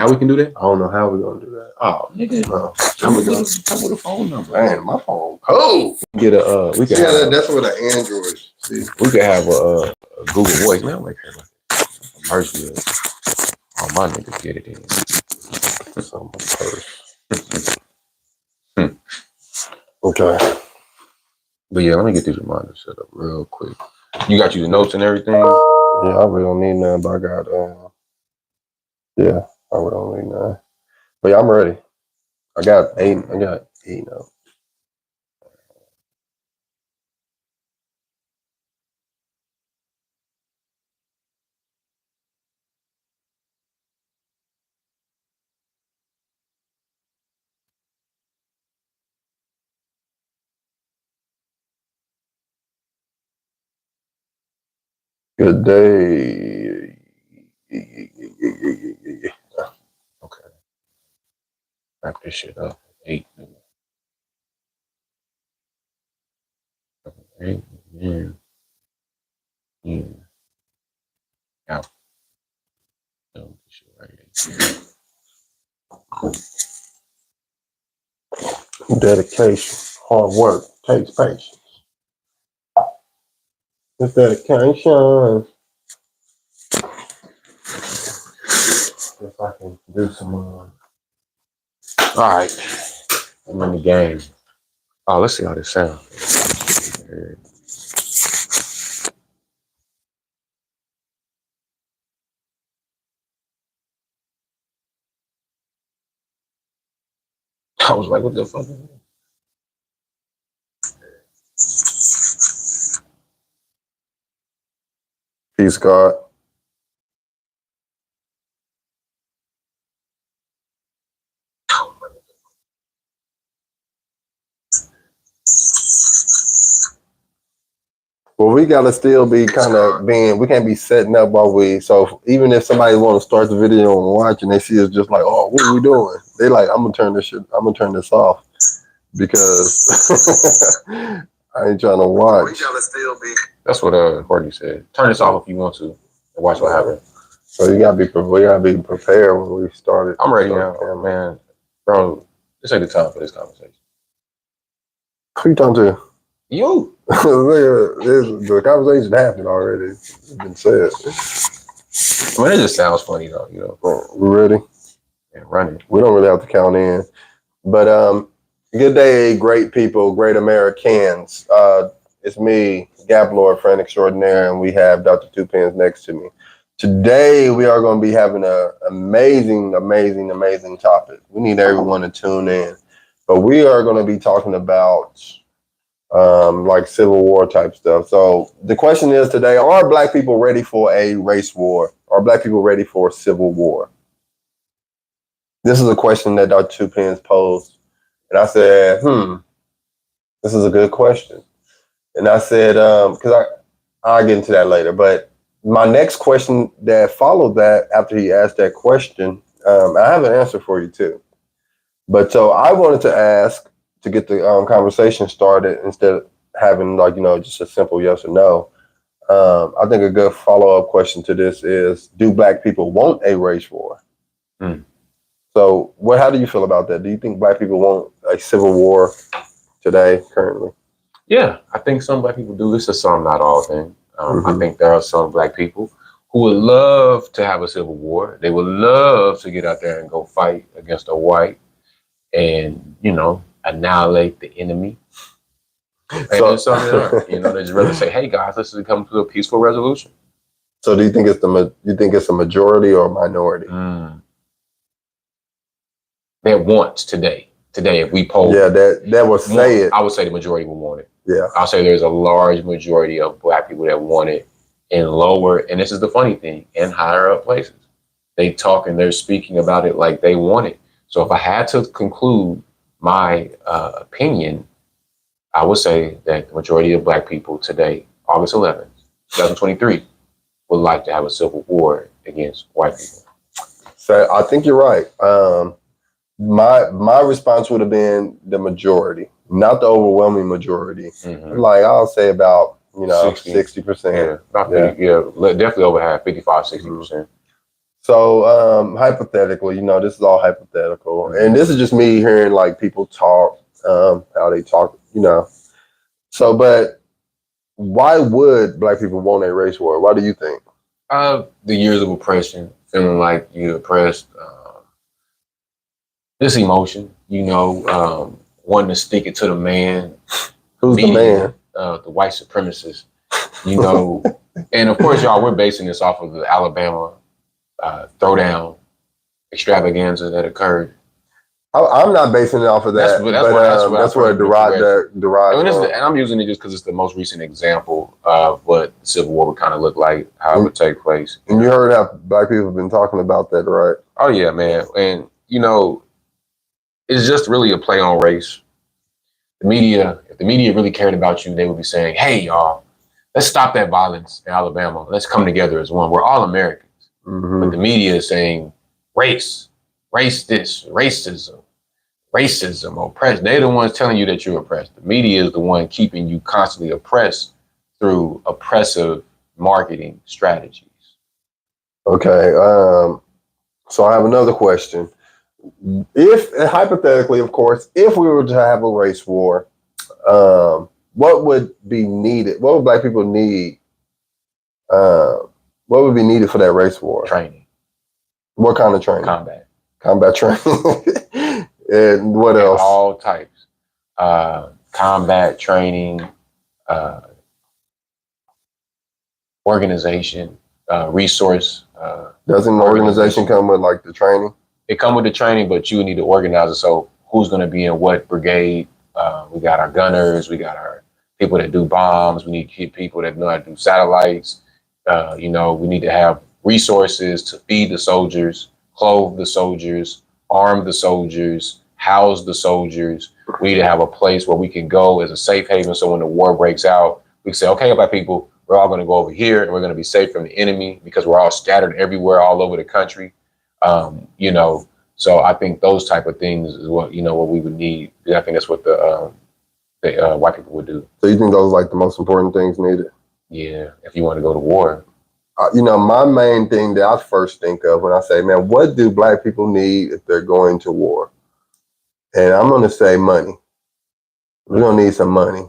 How we can do that? I don't know how we're gonna do that. Oh, nigga. No. Come with a phone number. Man, my phone. Oh, Get a we can have, that's what an Android. See, we could have a Google Voice. Man, I'm like mercy. All my niggas get it in. it's on my purse. Okay. But yeah, let me get these reminders set up real quick. You got you the notes and everything? Yeah, I really don't need none, but I got yeah, I really don't need none. But yeah, I'm ready. I got eight now. Good day. Okay. Wrap this shit up. 8. 8. Yeah. Yeah. Out. So, this shit right here. Dedication, hard work, takes patience. It's dedication. If I can do some All right. I'm in the game. Oh, let's see how this sounds. I was like, what the fuck? peace, God. Well, we gotta still be kind of we can't be setting up while so even if somebody want to start the video and watch and they see us just like, oh, what are we doing? They like, I'm gonna turn this off because I ain't trying to watch. We gotta still be. That's what Courtney said. Turn this off if you want to and watch what happens. So we gotta be prepared when we started. I'm ready now, man. Bro, this ain't the time for this conversation. Who you talking to? You. The conversation happened already. It's been said. I mean, it just sounds funny though, you know. We ready? Yeah, running. We don't really have to count in. But good day, great people, great Americans. It's me, Gap Lord, friend extraordinaire, and we have Dr. Two Pens next to me. Today, we are going to be having an amazing topic. We need everyone to tune in. But we are going to be talking about like Civil War type stuff. So the question is today, are Black people ready for a race war? Are Black people ready for a civil war? This is a question that Dr. Two Pens posed. And I said, this is a good question. And I said, because I'll get into that later. But my next question that followed that after he asked that question, I have an answer for you too. But so I wanted to ask to get the conversation started instead of having just a simple yes or no. I think a good follow-up question to this is, do Black people want a race war? So how do you feel about that? Do you think Black people want a civil war today, currently? Yeah, I think some Black people do. It's a some, not all thing. I think there are some Black people who would love to have a civil war. They would love to get out there and go fight against a white and, annihilate the enemy. And so, they just rather say, hey guys, let's just come to a peaceful resolution. So do you think it's a majority or a minority? That wants today, if we poll. Yeah, that would say it. I would say the majority would want it. Yeah. I'll say there's a large majority of Black people that want it in lower, and this is the funny thing, in higher up places. They talk and they're speaking about it like they want it. So if I had to conclude my opinion, I would say that the majority of Black people today, August 11th, 2023, would like to have a civil war against white people. So I think you're right. My response would have been the majority, not the overwhelming majority. Like I'll say about 60%. Yeah, definitely over half, 55, 60%. So hypothetically, this is all hypothetical, and this is just me hearing like people talk, how they talk, So, but why would Black people want a race war? Why do you think? The years of oppression, feeling like you're oppressed, this emotion, wanting to stick it to the man. Who's the man? The white supremacists, and of course, y'all, we're basing this off of the Alabama throwdown extravaganza that occurred. I'm not basing it off of that. That's where it derived from. And I'm using it just because it's the most recent example of what the Civil War would kind of look like, how it would take place. And you heard how Black people have been talking about that, right? Oh yeah, man. And it's just really a play on race. If the media really cared about you, they would be saying, "Hey, y'all, let's stop that violence in Alabama. Let's come together as one. We're all Americans." Mm-hmm. But the media is saying race this, racism, oppressed. They're the ones telling you that you're oppressed. The media is the one keeping you constantly oppressed through oppressive marketing strategies. Okay. So I have another question. If hypothetically, of course, if we were to have a race war, what would be needed? What would Black people need? What would be needed for that race war? Training. What kind of training? Combat training. And what else? All types. Combat training, organization, resource. Doesn't an organization come with like the training? It come with the training, but you need to organize it. So who's going to be in what brigade? We got our gunners. We got our people that do bombs. We need to keep people that know how to do satellites. We need to have resources to feed the soldiers, clothe the soldiers, arm the soldiers, house the soldiers. We need to have a place where we can go as a safe haven. So when the war breaks out, we can say, okay, Black people, we're all going to go over here and we're going to be safe from the enemy because we're all scattered everywhere, all over the country. So I think those type of things is what we would need. I think that's what the white people would do. So you think those are like the most important things needed? Yeah, if you want to go to war. My main thing that I first think of when I say, man, what do Black people need if they're going to war? And I'm going to say money. We're going to need some money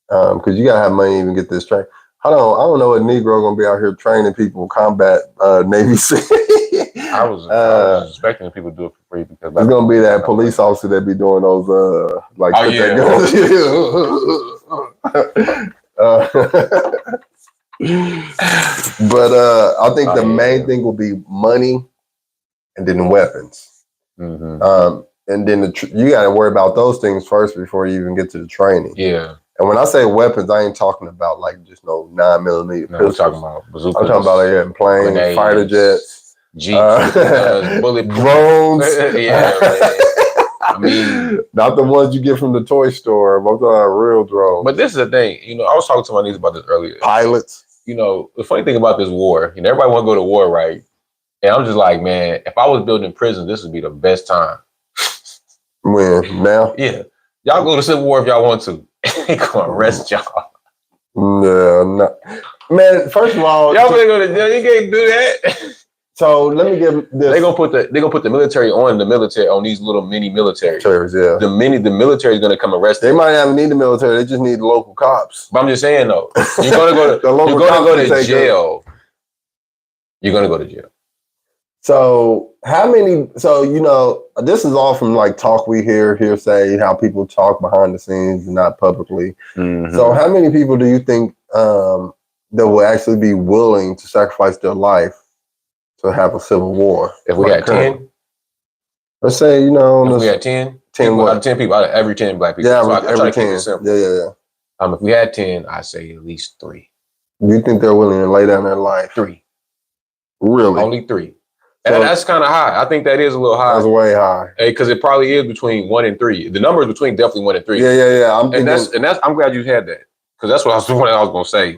because you got to have money to even get this trained. I don't know what Negro going to be out here training people combat Navy SEAL. I was expecting people to do it for free because it's gonna be that police officer that be doing those like. Oh yeah. But I think the main thing will be money, and then weapons. Mm-hmm. And then you got to worry about those things first before you even get to the training. Yeah. And when I say weapons, I ain't talking about like just no 9mm pistols. We're talking about bazookas. I'm talking about planes, grenades, fighter jets. Jeeps, bullet drones. Yeah, I mean, not the ones you get from the toy store. I'm talking about real drones. But this is the thing, I was talking to my niece about this earlier. Pilots. The funny thing about this war, everybody want to go to war, right? And I'm just like, man, if I was building prisons, this would be the best time. When now? Yeah, y'all go to Civil War if y'all want to. They gonna arrest y'all. No, man. First of all, y'all gonna go to jail. You can't do that. So let me give this. They gonna put the military on these little mini militaries. Yeah. The military is gonna come arrest them. They might not even need the military. They just need the local cops. But I'm just saying though, you're gonna go to jail. You're gonna go to jail. So how many? So this is all from like talk we hearsay, how people talk behind the scenes and not publicly. Mm-hmm. So how many people do you think that will actually be willing to sacrifice their life to have a civil war? If we had 10, let's say if we had 10 out of 10 people, out of every 10 Black people. Yeah, so every 10. Yeah. If we had 10, I say at least 3. You think they're willing to lay down their life? 3. Really? Only 3. And that's kind of high. I think that is a little high. That's way high. Because it probably is between 1 and 3. The number is between definitely 1 and 3. Yeah. I'm glad you had that. Because that's what I was going to say.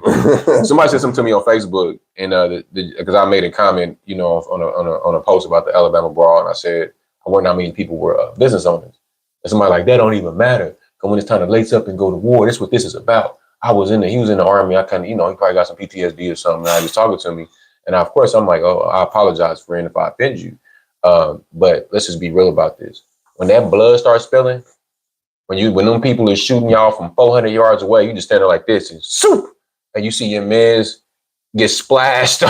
Somebody said something to me on Facebook, and because I made a comment, on a post about the Alabama brawl, and I said I wonder how many people were business owners. And somebody like that don't even matter. Because when it's time to lace up and go to war, that's what this is about. He was in the army. I kind of, he probably got some PTSD or something. And he was talking to me, And of course, I'm like, oh, I apologize, friend, if I offend you. But let's just be real about this. When that blood starts spilling, when them people are shooting y'all from 400 yards away, you just stand there like this and soup, and you see your mans get splashed.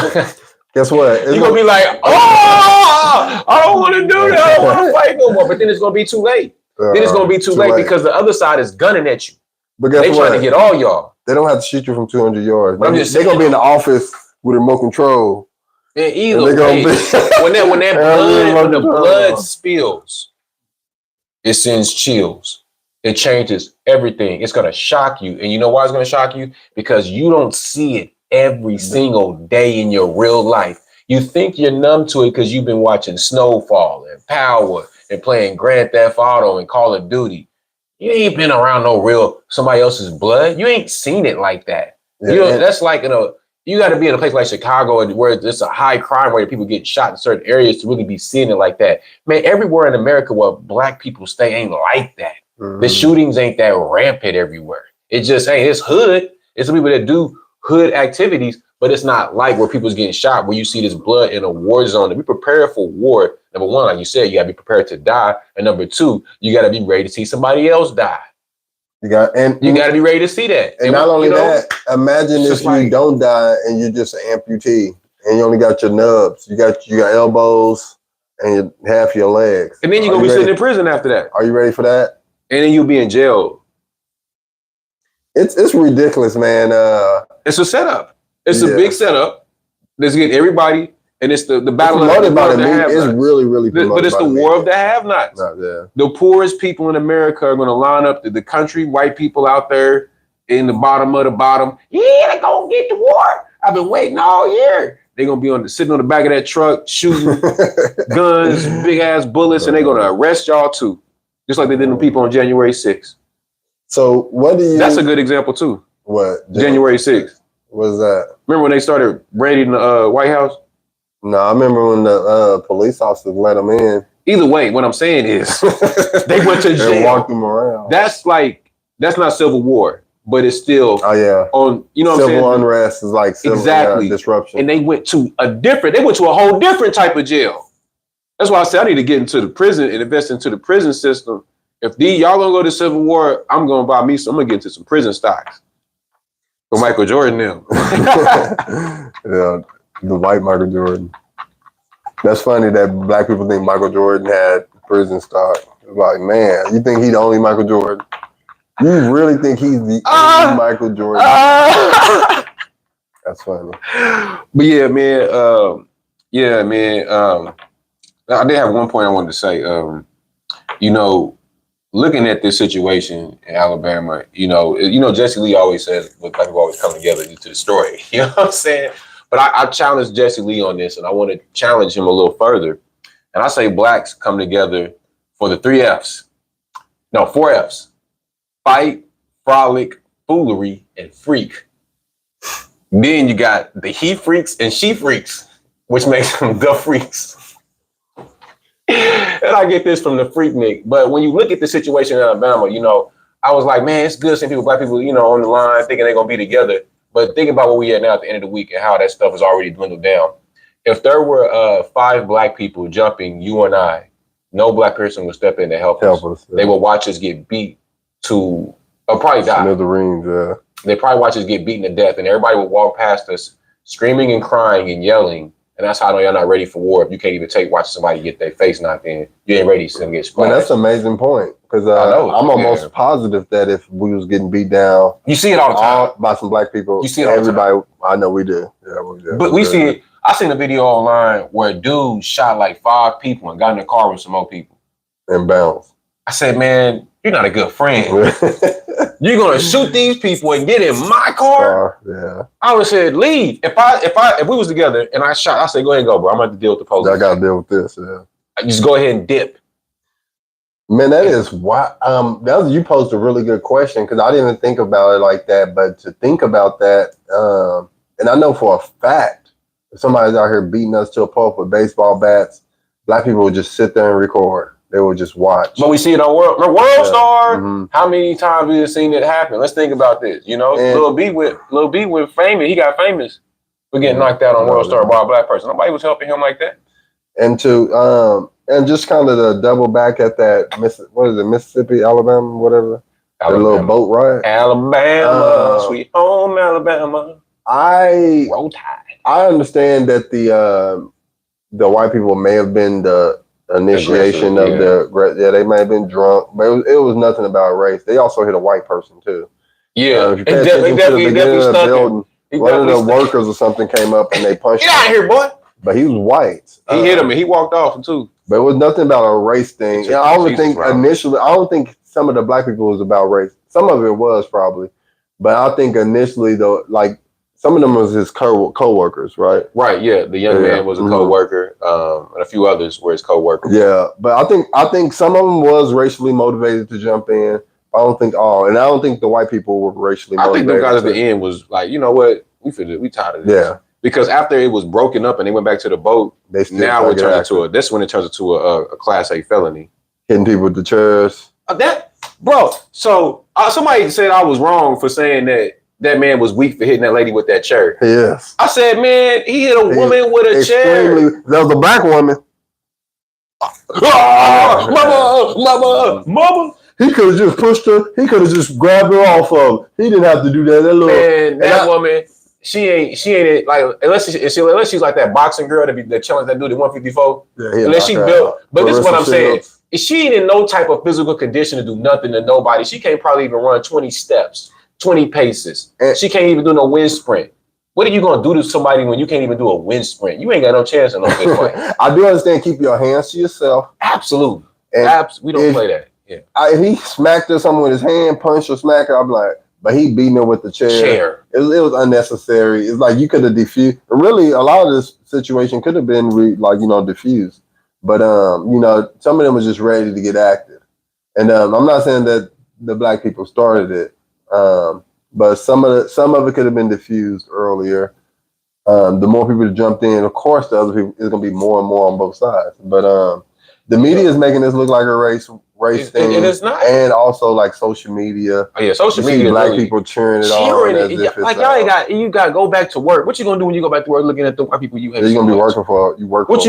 Guess what? You're gonna be like, oh, I don't want to do that. I don't want to fight no more. But then it's gonna be too late. Then it's gonna be too late because the other side is gunning at you. But guess They what? trying to get all y'all. They don't have to shoot you from 200 yards. But I'm just They're saying, gonna be in the office with remote control. And either And way, when the Remote blood control. spills, it sends chills. It changes everything. It's gonna shock you. And you know why it's gonna shock you? Because you don't see it every single day in your real life. You think you're numb to it because you've been watching Snowfall and Power and playing Grand Theft Auto and Call of Duty. You ain't been around no real somebody else's blood. You ain't seen it like that. Yeah, That's like you got to be in a place like Chicago where it's a high crime rate, people get shot in certain areas to really be seeing it like that. Man, everywhere in America where black people stay ain't like that. The shootings ain't that rampant everywhere. It just ain't. It's hood. It's the people that do hood activities, but it's not like where people's getting shot, where you see this blood in a war zone. To be prepared for war, number one, like you said, you got to be prepared to die. And number two, you got to be ready to see somebody else die. You got to be ready to see that. And not only that, imagine if you don't die and you're just an amputee and you only got your nubs. You got elbows and half your legs. And then you're gonna be sitting in prison after that. Are you ready for that? And then you'll be in jail. It's ridiculous, man. It's a setup. It's a big setup. Let's get everybody, and it's the battle of the have-nots. It's really but it's the war of the have-nots. The poorest people in America are going to line up the country white people out there in the bottom of the bottom. Yeah, they're going to get the war. I've been waiting all year. They're going to be sitting on the back of that truck shooting guns, big ass bullets, and they're going to arrest y'all too, just like they did to people on January 6th. So what do you? That's a good example too. What? January 6th. What's that? Remember when they started raiding the White House? No, I remember when the police officers let them in. Either way, what I'm saying is they went to jail. And walked them around. That's not civil war, but it's still on. You know, civil unrest is like civil disruption. And they went to a whole different type of jail. That's why I said I need to get into the prison and invest into the prison system. If y'all gonna go to civil war, I'm gonna buy me some. I'm gonna get into some prison stocks. For Michael Jordan now. Yeah, the white Michael Jordan. That's funny that black people think Michael Jordan had prison stock. It's like, man, you think he's the only Michael Jordan? You really think he's the only Michael Jordan? That's funny. But yeah, man. I did have one point I wanted to say. Looking at this situation in Alabama, Jesse Lee always says, "When black people always come together to the story." You know what I'm saying? But I challenge Jesse Lee on this, and I want to challenge him a little further. And I say blacks come together for the 3 Fs. No, 4 Fs. Fight, frolic, foolery, and freak. Then you got the he freaks and she freaks, which makes them the freaks. And I get this from the Freaknik. But when you look at the situation in Alabama, I was like, man, it's good seeing black people, on the line thinking they're going to be together. But think about what we at now at the end of the week and how that stuff is already dwindled down. If there were 5 black people jumping you and I, no black person would step in to help us. Yeah. They would watch us get beat or probably die. They probably watch us get beaten to death, and everybody would walk past us screaming and crying and yelling. And that's how I know y'all not ready for war. If you can't even watching somebody get their face knocked in, you ain't ready to see them get splashed. Man, that's an amazing point. Because I'm almost positive that if we was getting beat down, you see it all the time by some black people. You see it all the time. I know we do. Yeah, we do. But we see it. I seen a video online where a dude shot like 5 people and got in the car with some more people and bounced. I said, man, you're not a good friend. You're gonna shoot these people and get in my car? Yeah. I would have said, leave. If we was together and I shot, I said, go ahead and go, bro. I'm gonna have to deal with the police. I gotta deal with this. Yeah. Just go ahead and dip. Man, that is why. You posed a really good question because I didn't even think about it like that. But to think about that, and I know for a fact, if somebody's out here beating us to a pulp with baseball bats, black people would just sit there and record. They would just watch. But we see it on World Star. Mm-hmm. How many times we have seen it happen? Let's think about this. Lil B went famous. He got famous for getting knocked out on World Star by a black person. Nobody was helping him like that. And and just kind of to double back at that, Mississippi, Alabama, whatever, the little boat ride. Alabama, sweet home Alabama. Roll Tide. I understand that the white people may have been the initiation of they may have been drunk, but it was nothing about race. They also hit a white person too. Yeah, if you pay attention to the beginning of the building, one of the workers or something came up and they punched him. Get out of here, boy. But he was white. He hit him and he walked off too. But it was nothing about a race thing. I don't think initially, I don't think some of the black people was about race. Some of it was probably. But I think initially though, like some of them was his co-workers, right? Right, yeah. The young man was a co-worker, and a few others were his co-workers. Yeah, but I think some of them was racially motivated to jump in. I don't think all, and I don't think the white people were racially motivated. I think the guys at the end was like, you know what, we tired of this. Yeah. Because after it was broken up and they went back to the boat, now it turns into this when it turns into a Class A felony. Hitting people with the chairs. So somebody said I was wrong for saying that man was weak for hitting that lady with that chair. Yes. I said, man, he hit a woman with a chair. That was a black woman. Mama. He could have just pushed her. He could have just grabbed her off of him. He didn't have to do that. That woman, she ain't like unless she's like that boxing girl that challenge that dude at 154. Yeah, unless she built. But this is what I'm saying. She ain't in no type of physical condition to do nothing to nobody. She can't probably even run 20 steps, 20 paces. And she can't even do no wind sprint. What are you gonna do to somebody when you can't even do a wind sprint? You ain't got no chance in no big fight. I do understand. Keep your hands to yourself. Absolutely. We don't play that. Yeah. If he smacked her something with his hand, punched or smacked her, I'm like, but he beating her with the chair. It was unnecessary. It's like you could have diffused. Really, a lot of this situation could have been diffused. But some of them was just ready to get active. And I'm not saying that the black people started it, but some of it could have been diffused earlier. The more people that jumped in, of course, the other people is going to be more and more on both sides. But the media is making this look like a race thing. It is not. And also like social media. Oh yeah, social media. Black people cheering it on. Like you got to go back to work. What you gonna do when you go back to work looking at the white people you hate? You're gonna be working for you. What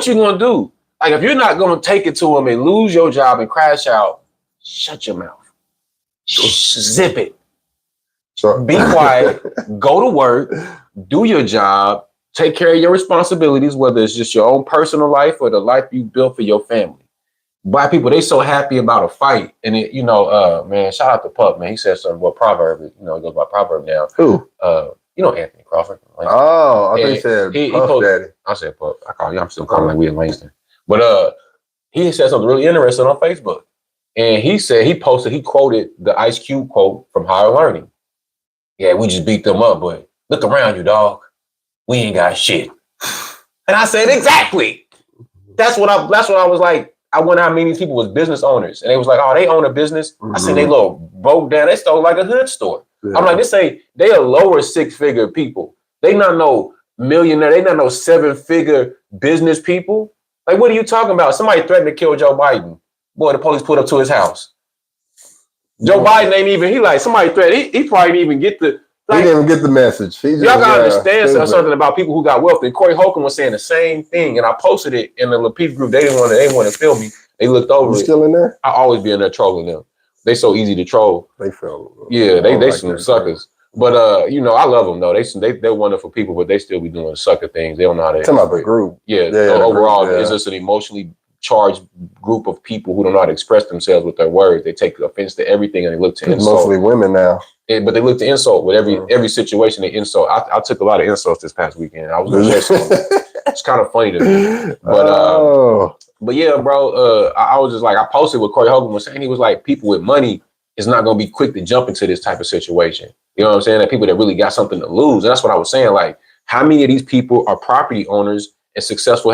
you gonna do? Like if you're not gonna take it to them and lose your job and crash out, shut your mouth. Zip it. Sure. Be quiet. Go to work. Do your job. Take care of your responsibilities, whether it's just your own personal life or the life you built for your family. Black people, they so happy about a fight. And man, shout out to Pup, man. He said something about proverb. It goes by proverb now. Who? Anthony Crawford. Oh, I think he said Puff Daddy. I said Pup. I'm still calling like we in Langston. But he said something really interesting on Facebook. And he said he quoted the Ice Cube quote from Higher Learning. Yeah, we just beat them up, but look around you, dog. We ain't got shit. And I said, exactly. That's what I was like. I wonder how many people was business owners. And they was like, oh, they own a business. Mm-hmm. I said, they little broke down. They stole like a hood store. Yeah. I'm like, they are lower 6-figure people. They not no millionaire. They not no 7-figure business people. Like, what are you talking about? Somebody threatened to kill Joe Biden. Boy, the police put up to his house. Joe Biden ain't even, somebody threatened. He probably didn't even get the, he didn't even get the message. Y'all gotta understand something about people who got wealth. And Corey Holcomb was saying the same thing, and I posted it in the Lapeef group. They didn't want to film me. They looked over it. Still in there? I always be in there trolling them. They so easy to troll. They feel. Yeah, they some suckers. But I love them though. They're wonderful people, but they still be doing sucker things. They don't know how to. Talking about the group. Yeah. Overall, it's just an emotionally charged group of people who don't know how to express themselves with their words. They take offense to everything and they look to insult. Mostly women now. But they look to insult with every situation. They insult. I took a lot of insults this past weekend. I was gonna share something. It's kind of funny to me. But yeah, bro. I was just like, I posted what Corey Hogan was saying. He was like, people with money is not gonna be quick to jump into this type of situation. You know what I'm saying? That people that really got something to lose. And that's what I was saying. Like, how many of these people are property owners and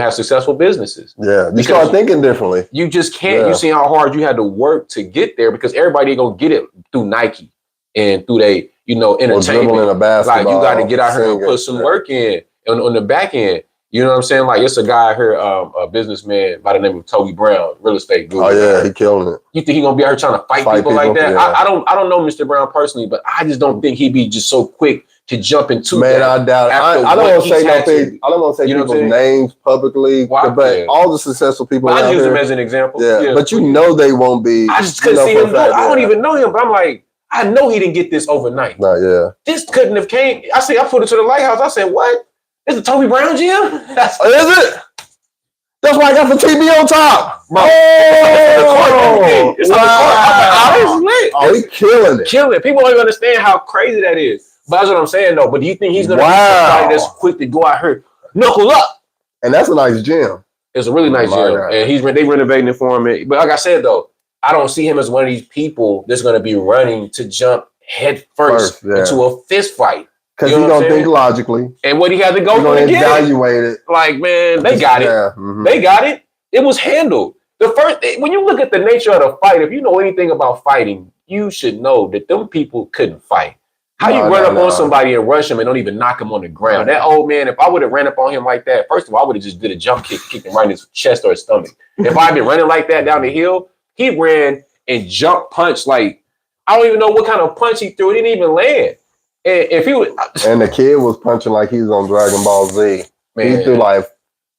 have successful businesses? Yeah, you start thinking differently. You just can't. Yeah. You see how hard you had to work to get there because everybody ain't gonna get it through Nike and through they, entertainment. A basketball, like you got to get out here and put some work in on the back end. You know what I'm saying? Like it's a guy here, a businessman by the name of Toby Brown, real estate guru. Oh yeah, he killing it. You think he gonna be out here trying to fight people like that? Yeah. I don't know Mr. Brown personally, but I just don't think he'd be just so quick to jump into Man, that. I doubt it. after I don't what want to say he's no had to- big. I don't want to say you know what I'm people's saying? names publicly, Why? but Yeah. all the successful people But I out use him here. as an example. Yeah, but you know they won't be. I just you couldn't know see for a him do it. fact, I don't yeah. even know him, but I'm like, I know he didn't get this overnight. Nah, yeah. This couldn't have came. I put it to the lighthouse. I said, what? This is the Toby Brown gym? That's Oh, is it? That's why I got the TV on top. Bro, Oh, it's on the court. wow. I'm like, Oh, he killing it. killing. People don't even understand how crazy that is. But that's what I'm saying, though. But do you think he's going to be Wow. somebody that's quick to go out here, knuckle up? And that's a nice gym. It's a really nice My gym, God. and they renovating it for him. But like I said, though, I don't see him as one of these people that's going to be running to jump head first Yeah. into a fist fight. Because You know he's what I'm going to think saying? logically. And what he had to go He's through going to to get it. evaluate it. Like, man, they got it. Yeah. Mhm. They got it. It was handled. When you look at the nature of the fight, if you know anything about fighting, you should know that them people couldn't fight. How you run up on somebody and rush him and don't even knock him on the ground? That old man, if I would have ran up on him like that, first of all, I would have just did a jump kick, kicked him right in his chest or his stomach. If I had been running like that down the hill, he ran and jump punched like, I don't even know what kind of punch he threw. It didn't even land. And if he was, And the kid was punching like he was on Dragon Ball Z. man, He threw like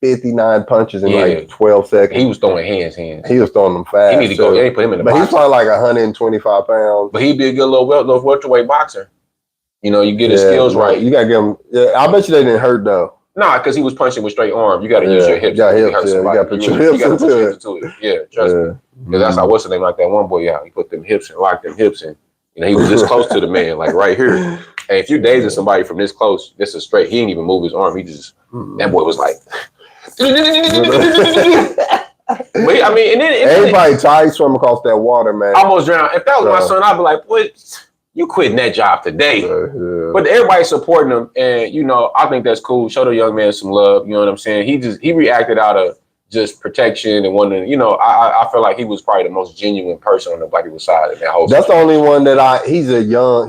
59 punches in Yeah. like 12 seconds. he was throwing hands. He was throwing them fast. He need to go. too. They put him in the But he's box. probably like 125 pounds. But he'd be a good little welterweight boxer. You know, you get his skills right. You gotta get him. Yeah, I bet you they didn't hurt though. Nah, because he was punching with straight arm. You got to use your hips. You got to really hips, hurt yeah. You somebody. gotta put your You hips gotta put into your it. hips into it. Yeah, trust me. Because that's how what's the name like that one boy out. He put them hips and locked them hips in. You know, he was this close to the man, like right here. And if you're dazing somebody from this close, this is straight. He didn't even move his arm. He just that boy was like. Wait, I mean, and then Everybody tight swim across that water, man. I almost drowned. If that was my son, I'd be like, boy, you quitting that job today. Yeah. But everybody's supporting him, and you know, I think that's cool. Show the young man some love. You know what I'm saying? He reacted out of just protection and wanting. You know, I feel like he was probably the most genuine person on the Black people side of that whole. That's the only one that he's a young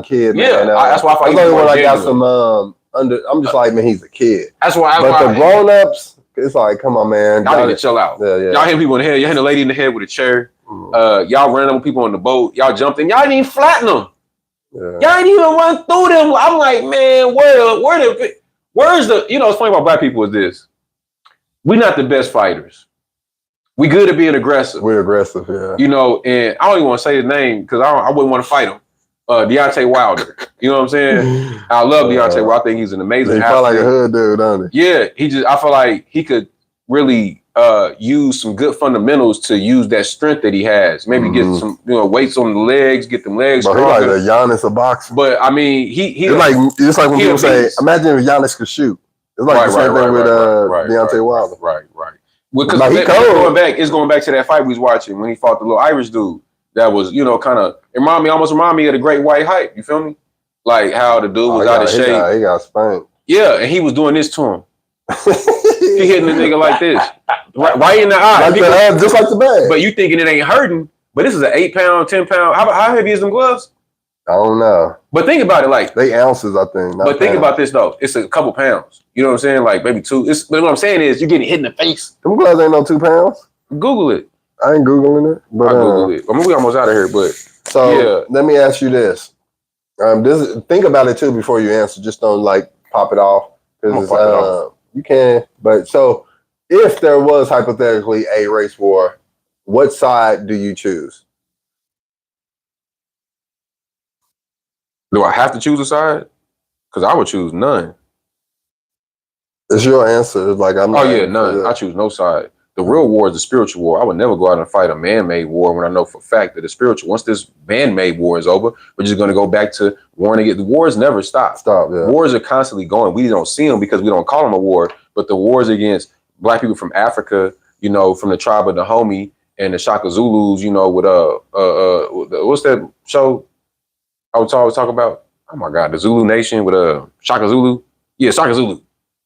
kid. Yeah, man. that's why I thought that's he the only was one more I got genuine. some I'm just like, man, he's a kid. That's why. But the grown ups, it's like, come on, man. Y'all need to chill out. Yeah. Y'all hit people in the head. You hit a lady in the head with a chair. Y'all ran over people on the boat. Y'all jumped in. Y'all didn't even flatten them. Yeah. Y'all ain't even run through them. I'm like, man, where's the, you know, what's funny about Black people is this. We're not the best fighters. We good at being aggressive. We're aggressive, yeah. You know, and I don't even want to say his name because I wouldn't want to fight him. Deontay Wilder. You know what I'm saying? I love Deontay Wilder. I think he's an amazing He athlete. felt like a hood dude, don't he? Yeah, I feel like he could really use some good fundamentals to use that strength that he has. Maybe get some, you know, weights on the legs, get them legs But he's like stronger. the Giannis of boxing. But I mean, It's like when he people a say, beast. imagine if Giannis could shoot. It's like the same thing with Deontay Wilder. Right. Because Like, it's going back to that fight we was watching when he fought the little Irish dude. That was, you know, kind of almost remind me of the Great White Hype. You feel me? Like how the dude was out of shape. He got spanked. Yeah, and he was doing this to him. He hitting the nigga like this, right in the eye. Just like the bag. But you thinking it ain't hurting? But this is an 8 pound, 10 pound. How heavy is them gloves? I don't know. But think about it, like they ounces, I think. But think about this though. It's a couple pounds. You know what I'm saying? Like maybe 2. But what I'm saying is you're getting hit in the face. Them gloves ain't no 2 pounds. Google it. I ain't Googling it. But I Google it. I mean, we almost out of here, but so let me ask you this. Think about it too before you answer. Just don't like pop it off. Because you can. But so if there was hypothetically a race war, what side do you choose? Do I have to choose a side? Because I would choose none. It's your answer. Like I'm. Oh yeah, none. I choose no side. The real war is the spiritual war. I would never go out and fight a man-made war when I know for a fact that the spiritual. Once this man-made war is over, we're just going to go back to warring against. The wars never stop. Yeah. Wars are constantly going. We don't see them because we don't call them a war. But the wars against Black people from Africa, you know, from the tribe of the Dahomey and the Shaka Zulus, you know, with what's that show I was always talking about? Oh my God, the Zulu Nation with Shaka Zulu. Yeah, Shaka Zulu.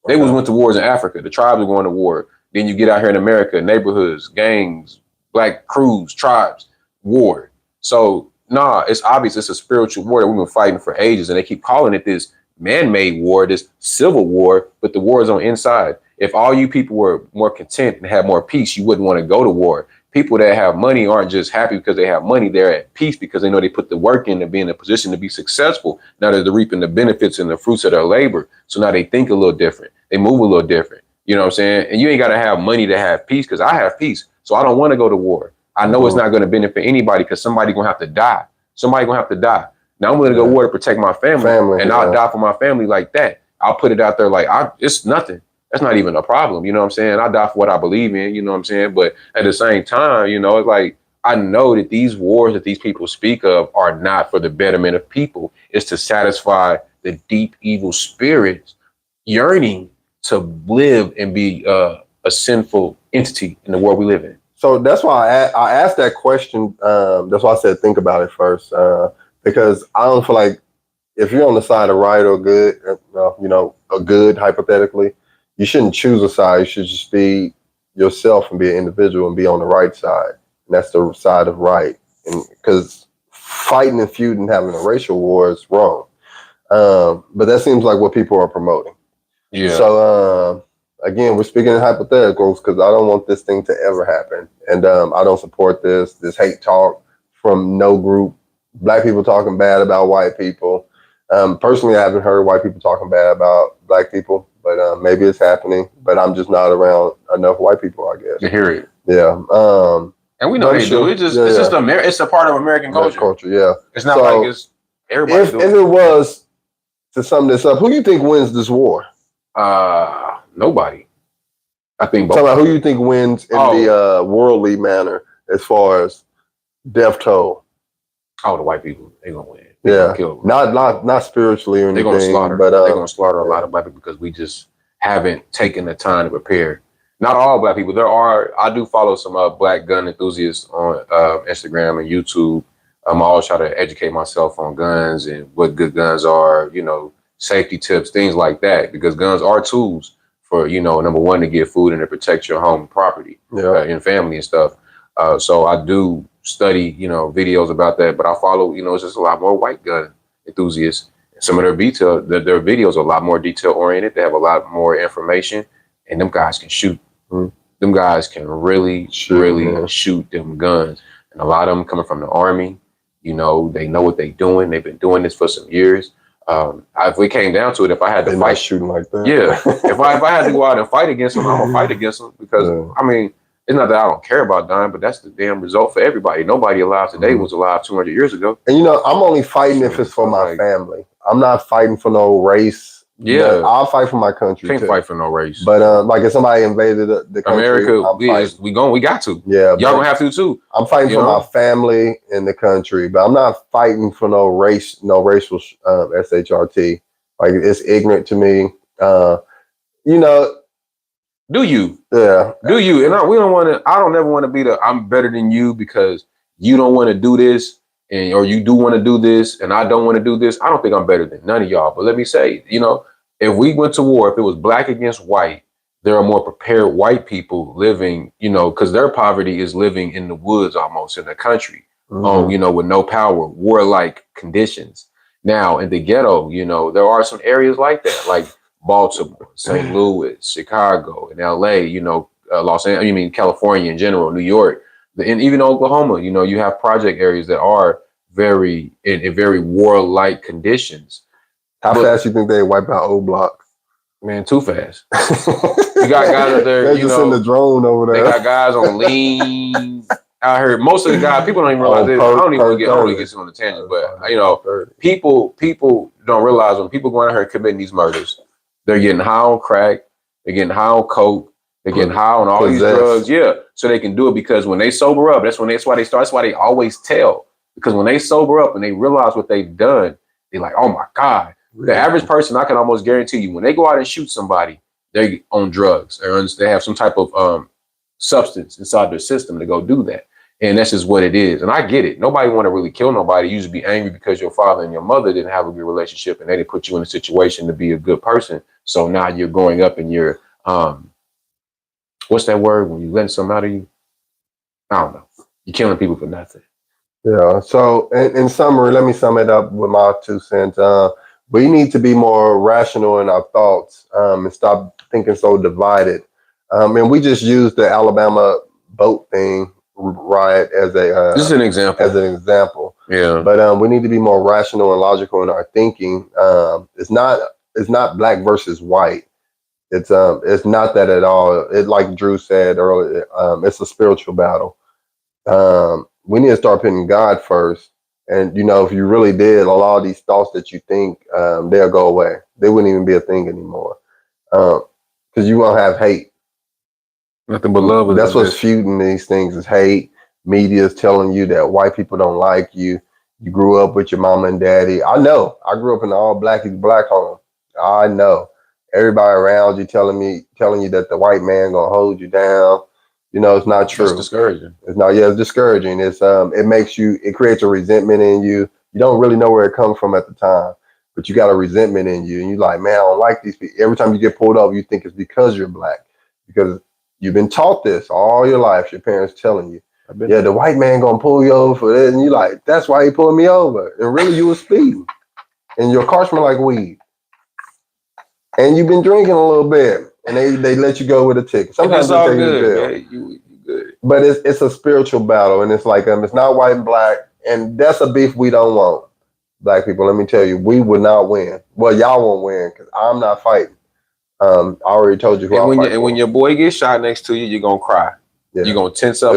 They went to wars in Africa. The tribes were going to war. Then you get out here in America, neighborhoods, gangs, Black crews, tribes, war. So, it's obvious it's a spiritual war that we've been fighting for ages. And they keep calling it this man-made war, this civil war, but the war is on inside. If all you people were more content and had more peace, you wouldn't want to go to war. people that have money aren't just happy because they have money. They're at peace because they know they put the work in to be in a position to be successful. Now they're reaping the benefits and the fruits of their labor. So now they think a little different. They move a little different. You know what I'm saying? And you ain't got to have money to have peace, because I have peace. So I don't want to go to war. I know it's not going to benefit anybody, because somebody going to have to die. Somebody going to have to die. Now I'm willing to go to war to protect my family and I'll die for my family like that. I'll put it out there like, it's nothing. That's not even a problem. You know what I'm saying? I die for what I believe in, you know what I'm saying? But at the same time, you know, it's like, I know that these wars that these people speak of are not for the betterment of people. It's to satisfy the deep evil spirits yearning to live and be a sinful entity in the world we live in. So that's why I asked that question. That's why I said think about it first, because I don't feel like if you're on the side of right or good, you know, a good hypothetically, you shouldn't choose a side. You should just be yourself and be an individual and be on the right side. And that's the side of right. And because fighting and feuding, having a racial war is wrong. But that seems like what people are promoting. Yeah. So again, we're speaking in hypotheticals because I don't want this thing to ever happen. And I don't support this hate talk from no group. Black people talking bad about white people. Personally, I haven't heard white people talking bad about black people, but maybe it's happening. But I'm just not around enough white people, I guess. To hear it. Yeah. And we know they do. It's just it's a part of American culture. Yeah. It's not like it's everybody. If it was, to sum this up, who do you think wins this war? Nobody. I think both. Tell me, who you think wins in the worldly manner as far as death toll? Oh, the white people. They gonna win. Yeah, not spiritually or anything. They're gonna slaughter. But they're gonna slaughter a lot of black people because we just haven't taken the time to prepare. Not all black people. I do follow some black gun enthusiasts on Instagram and YouTube. I always try to educate myself on guns and what good guns are. You know, safety tips, things like that, because guns are tools for, you know, number one, to get food and to protect your home and property and family and stuff. So I do study, you know, videos about that, but I follow, you know, it's just a lot more white gun enthusiasts. Some of their their videos are a lot more detail oriented. They have a lot more information, and them guys can shoot. Them guys can really shoot them guns. And a lot of them coming from the Army, you know, they know what they're doing. They've been doing this for some years. If we came down to it, if I had to fight shooting like that, if I had to go out and fight against them, I'm gonna fight against them, because I mean, it's not that I don't care about dying, but that's the damn result for everybody. Nobody alive today was alive 200 years ago. And you know, I'm only fighting if it's for my family. I'm not fighting for no race. Yeah, I'll fight for my country. Can't fight for no race. But like if somebody invaded the country, America, we got to. Yeah, y'all gonna have to too. I'm fighting for my family and the country, but I'm not fighting for no racial SHRT. Like, it's ignorant to me. You know. Do you? Yeah. Do you? And we don't want to. I don't ever want to be I'm better than you because you don't want to do this, or you do want to do this, and I don't want to do this. I don't think I'm better than none of y'all. But let me say, you know, if we went to war, if it was black against white, there are more prepared white people living, you know, because their poverty is living in the woods almost in the country, you know, with no power, warlike conditions. Now in the ghetto, you know, there are some areas like that, like Baltimore, St. Louis, Chicago, and LA, you know, California in general, New York, and even Oklahoma, you know, you have project areas that are very warlike conditions. How fast you think they wipe out old Block? Man, too fast. You got guys out there, they just send the drone over there. They got guys on lean. I heard most of the guys, people don't even realize this. I don't even get on the tangent, but you know, people don't realize when people go out here and committing these murders, they're getting high on crack, they're getting high on coke, they're getting high on all these drugs. Yeah, so they can do it, because when they sober up, that's why they start. That's why they always tell, because when they sober up and they realize what they've done, they're like, oh my God. The average person, I can almost guarantee you, when they go out and shoot somebody, they on drugs or they have some type of substance inside their system to go do that. And that's just what it is. And I get it. Nobody want to really kill nobody. You usually be angry because your father and your mother didn't have a good relationship and they didn't put you in a situation to be a good person. So now you're growing up and you're, what's that word when you letting something out of you? I don't know. You're killing people for nothing. Yeah. So in summary, let me sum it up with my 2 cents. We need to be more rational in our thoughts and stop thinking so divided. And we just used the Alabama boat thing riot as a This is an example. as an example. Yeah. But we need to be more rational and logical in our thinking. It's not black versus white. It's not that at all. It, like Drew said earlier, it's a spiritual battle. We need to start putting God first. And if you really did, a lot of these thoughts that you think, they'll go away. They wouldn't even be a thing anymore. Because you won't have hate. Nothing but love. That's what's fueling these things is hate. Media is telling you that white people don't like you. You grew up with your mama and daddy. I know. I grew up in an all black home. I know. Everybody around you telling you that the white man gonna hold you down. It's not true. It's discouraging. It's not. Yeah, it's discouraging. It creates a resentment in you. You don't really know where it comes from at the time, but you got a resentment in you, and you're like, man, I don't like these people. Every time you get pulled over, you think it's because you're black, because you've been taught this all your life. Your parents telling you, yeah, the white man gonna pull you over for this, and you like, that's why he pulled me over, and really you were speeding, and your car smell like weed, and you've been drinking a little bit. And they let you go with a ticket. Sometimes it's all they good. Yeah, you good. But it's a spiritual battle, and it's like it's not white and black, and that's a beef we don't want. Black people, let me tell you, we would not win. Well, y'all won't win because I'm not fighting. I already told you who I'm fighting. And when your boy gets shot next to you, you're gonna cry. Yeah. You're gonna tense up.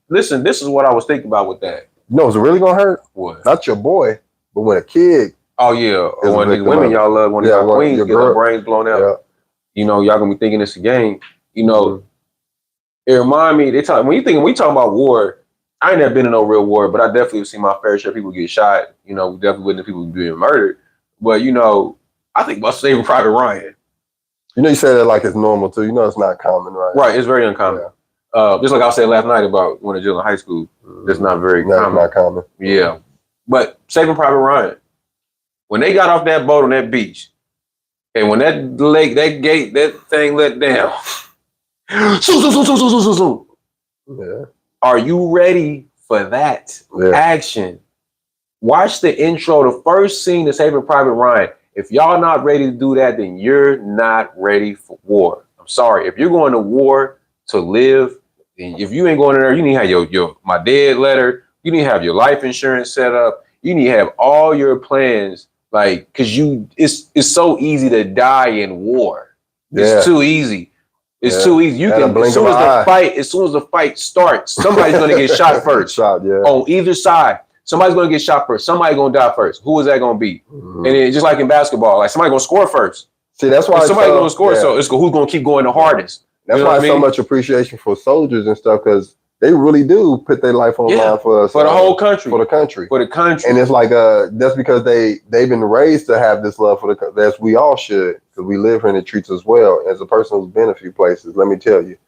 Listen, this is what I was thinking about with that. No, it's really gonna hurt. What? Not your boy, but when a kid. Oh yeah, or one of these women y'all love, one of y'all queens get their brains blown out. Yeah. Y'all gonna be thinking it's a game. It remind me. We talking about war. I ain't never been in no real war, but I definitely have seen my fair share of people get shot. We definitely witness people being murdered. But I think about Saving Private Ryan. You say that like it's normal too. It's not common, right? Right, it's very uncommon. Yeah. Just like I said last night about when I was in high school, it's not very common. It's not common. Yeah, but Saving Private Ryan, when they got off that boat on that beach. And when that thing let down, yeah. Are you ready for that action? Watch the intro, the first scene of Saving Private Ryan. If y'all not ready to do that, then you're not ready for war. I'm sorry. If you're going to war to live, and if you ain't going in there, you need to have your my dead letter. You need to have your life insurance set up. You need to have all your plans. Because it's so easy to die in war. It's too easy. It's too easy. You can as soon as the fight starts, somebody's gonna get shot first. On either side, somebody's gonna get shot first. Somebody's gonna die first. Who is that gonna be? Mm-hmm. And it's just like in basketball, like somebody's gonna score first. See, that's why somebody's gonna score. Yeah. So it's who's gonna keep going the hardest. That's why so much appreciation for soldiers and stuff, because they really do put their life on line for us. For the whole country. For the country. For the country. And it's like that's because they've been raised to have this love for the country. As we all should, because we live here and it treats us well. As a person who's been a few places, let me tell you,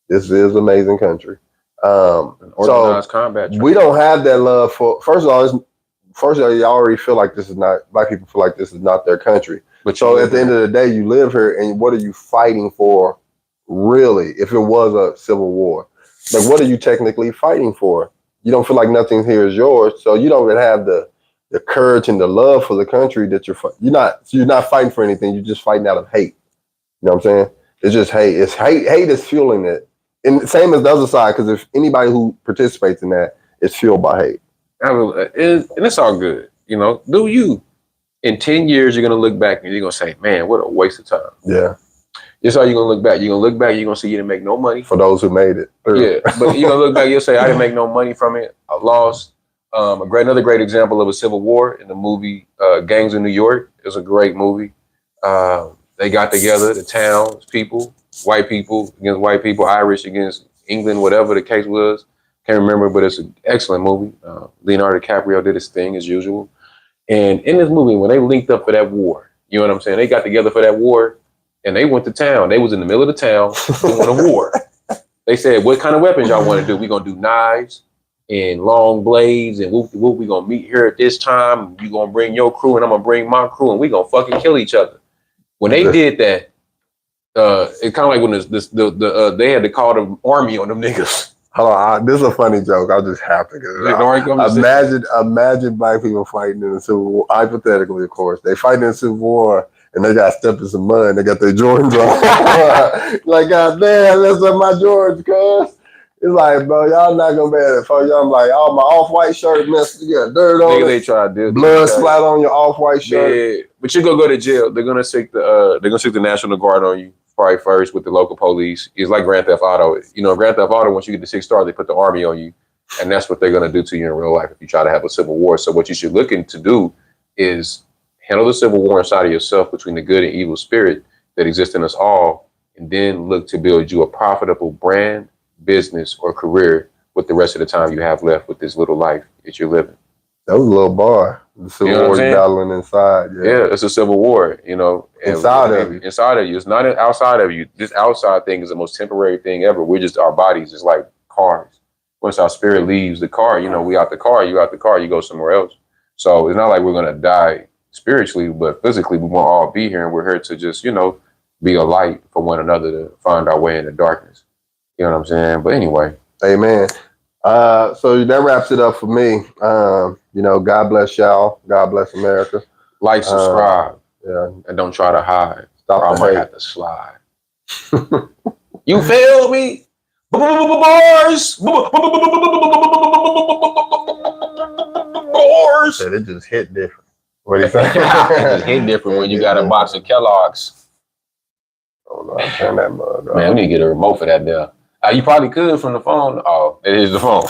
this is an amazing country. Organized combat. We don't have that love for. First of all, you already feel like this is not. Black people feel like this is not their country. But so at the end of the day, you live here, and what are you fighting for? Really, if it was a civil war. Like, what are you technically fighting for? You don't feel like nothing here is yours, so you don't even have the courage and the love for the country that you're not fighting for anything. You're just fighting out of hate. You know what I'm saying? It's just hate. It's hate. Hate is fueling it, and same as the other side. Because if anybody who participates in that, it's fueled by hate. And it's all good. Do you? In 10 years, you're gonna look back and you're gonna say, "Man, what a waste of time." Yeah. This is how you're gonna look back. You're gonna look back. You're gonna see you didn't make no money. For those who made it. Yeah, but you're gonna look back. You'll say, "I didn't make no money from it. I lost." Another great example of a civil war in the movie Gangs of New York. It's a great movie. They got together, the towns, people, white people against white people, Irish against England, whatever the case was. Can't remember, but it's an excellent movie. Leonardo DiCaprio did his thing as usual. And in this movie, when they linked up for that war, you know what I'm saying? They got together for that war. And they went to town. They was in the middle of the town doing a war. They said, "What kind of weapons y'all want to do? We gonna do knives and long blades, and we gonna meet here at this time. You gonna bring your crew, and I'm gonna bring my crew, and we gonna fucking kill each other." When they did that, it kind of like when they had to call the army on them niggas. Hold on, this is a funny joke. I'll just have to imagine black people fighting in a civil war. Hypothetically, of course, they fight in a civil war. And they got stepped in some mud and they got their Jordans on. Like, God damn, that's not my Jordans, cuz. It's like, bro, y'all not gonna be able to fuck y'all. I'm like, oh, my off-white shirt messed. You got dirt on Nigga, it. they try to do Blood splat on your off-white shirt. Yeah, but you gonna go to jail. They're gonna stick the National Guard on you probably first with the local police. It's like Grand Theft Auto. You know, Grand Theft Auto, once you get to 6 stars, they put the army on you, and that's what they're gonna do to you in real life if you try to have a civil war. So what you should look into do is handle the civil war inside of yourself between the good and evil spirit that exists in us all, and then look to build you a profitable brand, business, or career with the rest of the time you have left with this little life that you're living. That was a little bar. The Civil You know what I'm War saying? battling inside. Yeah, it's a civil war, you know. Inside of you. Inside of you. It's not outside of you. This outside thing is the most temporary thing ever. We're just, our bodies is like cars. Once our spirit leaves the car, you know, we out the car, you out the car, you go somewhere else. So it's not like we're going to die spiritually, but physically we won't all be here. And we're here to just, you know, be a light for one another to find our way in the darkness. You know what I'm saying? But anyway. Amen. So that wraps it up for me. You know, God bless y'all. God bless America. Like, subscribe, Yeah. and don't try to hide. Stop Or I the might hate. have to slide. You feel me? Bars. Bars. Said it just hit different. What do you say? It just hit different when you got a box of Kellogg's. Oh no, I turn that mug off. Man, we need to get a remote for that there. You probably could from the phone. Oh, it is the phone.